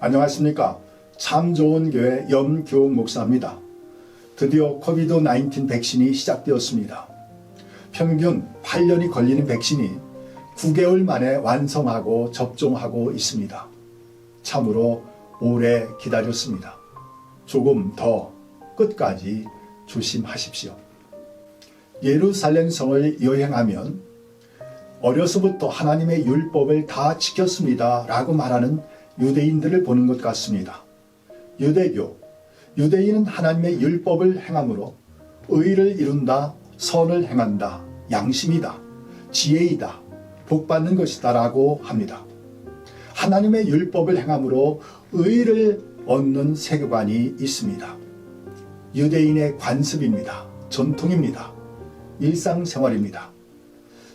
안녕하십니까. 참 좋은 교회 염교웅 목사입니다. 드디어 코비드-19 백신이 시작되었습니다. 평균 8년이 걸리는 백신이 9개월 만에 완성하고 접종하고 있습니다. 참으로 오래 기다렸습니다. 조금 더 끝까지 조심하십시오. 예루살렘 성을 여행하면 어려서부터 하나님의 율법을 다 지켰습니다 라고 말하는 유대인들을 보는 것 같습니다. 유대인은 하나님의 율법을 행함으로 의를 이룬다, 선을 행한다, 양심이다, 지혜이다, 복받는 것이다 라고 합니다. 하나님의 율법을 행함으로 의를 얻는 세계관이 있습니다. 유대인의 관습입니다. 전통입니다. 일상생활입니다.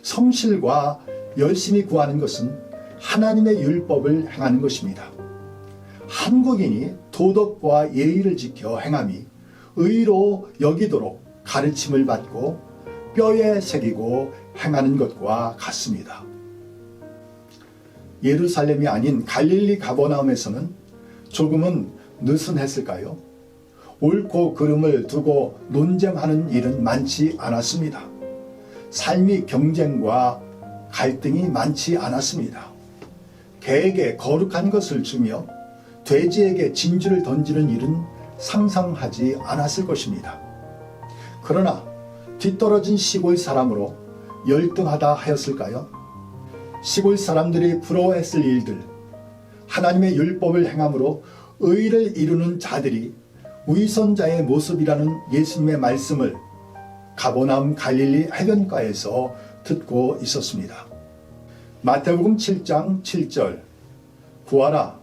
성실과 열심히 구하는 것은 하나님의 율법을 행하는 것입니다. 한국인이 도덕과 예의를 지켜 행함이 의로 여기도록 가르침을 받고 뼈에 새기고 행하는 것과 같습니다. 예루살렘이 아닌 갈릴리 가버나움에서는 조금은 느슨했을까요? 옳고 그름을 두고 논쟁하는 일은 많지 않았습니다. 삶이 경쟁과 갈등이 많지 않았습니다. 개에게 거룩한 것을 주며 돼지에게 진주를 던지는 일은 상상하지 않았을 것입니다. 그러나 뒤떨어진 시골 사람으로 열등하다 하였을까요? 시골 사람들이 부러워했을 일들, 하나님의 율법을 행함으로 의를 이루는 자들이 위선자의 모습이라는 예수님의 말씀을 가버나움 갈릴리 해변가에서 듣고 있었습니다. 마태복음 7장 7절 구하라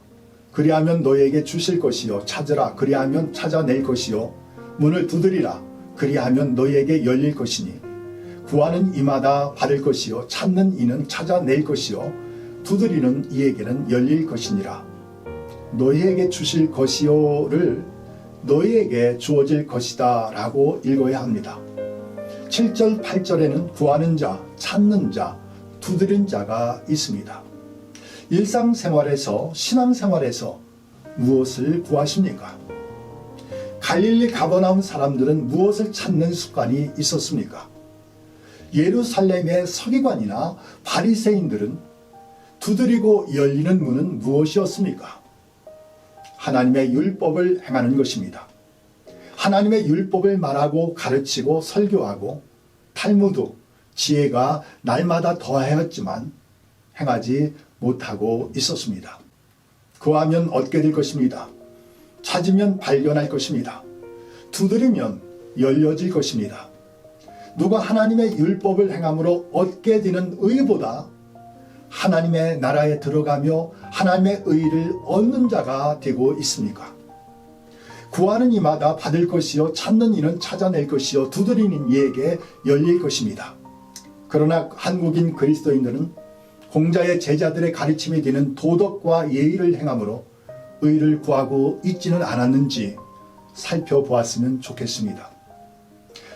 그리하면 너희에게 주실 것이요 찾으라 그리하면 찾아낼 것이요 문을 두드리라 그리하면 너희에게 열릴 것이니 구하는 이마다 받을 것이요 찾는 이는 찾아낼 것이요 두드리는 이에게는 열릴 것이니라. 너희에게 주실 것이요를 너희에게 주어질 것이다 라고 읽어야 합니다. 7절 8절에는 구하는 자, 찾는 자, 두드린 자가 있습니다. 일상생활에서 신앙생활에서 무엇을 구하십니까? 갈릴리 가버나움 사람들은 무엇을 찾는 습관이 있었습니까? 예루살렘의 서기관이나 바리새인들은 두드리고 열리는 문은 무엇이었습니까? 하나님의 율법을 행하는 것입니다. 하나님의 율법을 말하고 가르치고 설교하고 탈무드, 지혜가 날마다 더하였지만 행하지 못하고 있었습니다. 구하면 얻게 될 것입니다. 찾으면 발견할 것입니다. 두드리면 열려질 것입니다. 누가 하나님의 율법을 행함으로 얻게 되는 의보다 하나님의 나라에 들어가며 하나님의 의를 얻는 자가 되고 있습니까? 구하는 이마다 받을 것이요 찾는 이는 찾아낼 것이요 두드리는 이에게 열릴 것입니다. 그러나 한국인 그리스도인들은 공자의 제자들의 가르침이 되는 도덕과 예의를 행함으로 의를 구하고 있지는 않았는지 살펴보았으면 좋겠습니다.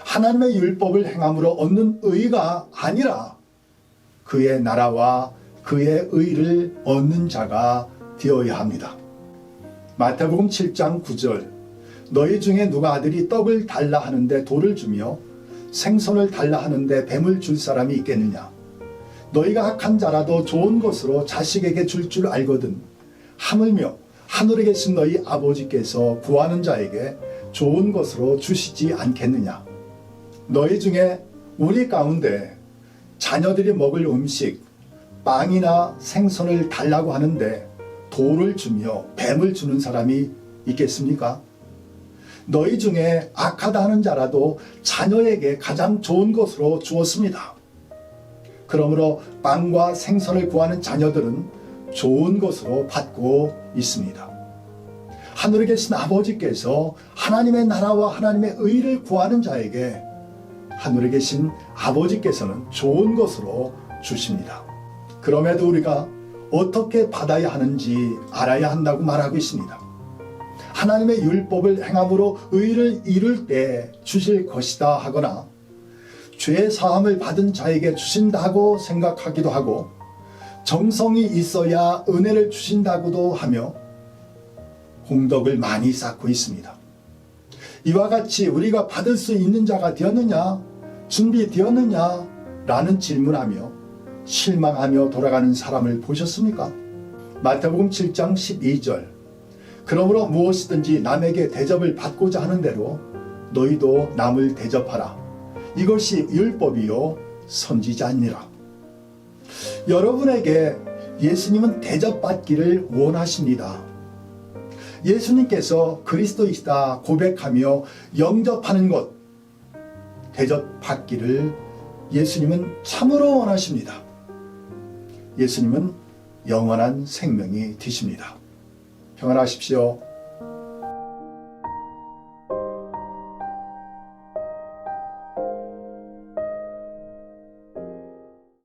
하나님의 율법을 행함으로 얻는 의가 아니라 그의 나라와 그의 의를 얻는 자가 되어야 합니다. 마태복음 7장 9절 너희 중에 누가 아들이 떡을 달라 하는데 돌을 주며 생선을 달라 하는데 뱀을 줄 사람이 있겠느냐? 너희가 악한 자라도 좋은 것으로 자식에게 줄 줄 알거든 하물며 하늘에 계신 너희 아버지께서 구하는 자에게 좋은 것으로 주시지 않겠느냐? 너희 중에 우리 가운데 자녀들이 먹을 음식 빵이나 생선을 달라고 하는데 돌을 주며 뱀을 주는 사람이 있겠습니까? 너희 중에 악하다 하는 자라도 자녀에게 가장 좋은 것으로 주었습니다. 그러므로 빵과 생선을 구하는 자녀들은 좋은 것으로 받고 있습니다. 하늘에 계신 아버지께서 하나님의 나라와 하나님의 의를 구하는 자에게 하늘에 계신 아버지께서는 좋은 것으로 주십니다. 그럼에도 우리가 어떻게 받아야 하는지 알아야 한다고 말하고 있습니다. 하나님의 율법을 행함으로 의를 이룰 때 주실 것이다 하거나 죄 사함을 받은 자에게 주신다고 생각하기도 하고 정성이 있어야 은혜를 주신다고도 하며 공덕을 많이 쌓고 있습니다. 이와 같이 우리가 받을 수 있는 자가 되었느냐, 준비되었느냐 라는 질문하며 실망하며 돌아가는 사람을 보셨습니까? 마태복음 7장 12절 그러므로 무엇이든지 남에게 대접을 받고자 하는 대로 너희도 남을 대접하라. 이것이 율법이요 선지자니라. 여러분에게 예수님은 대접받기를 원하십니다. 예수님께서 그리스도이시다 고백하며 영접하는 것, 대접받기를 예수님은 참으로 원하십니다. 예수님은 영원한 생명이 되십니다. 평안하십시오.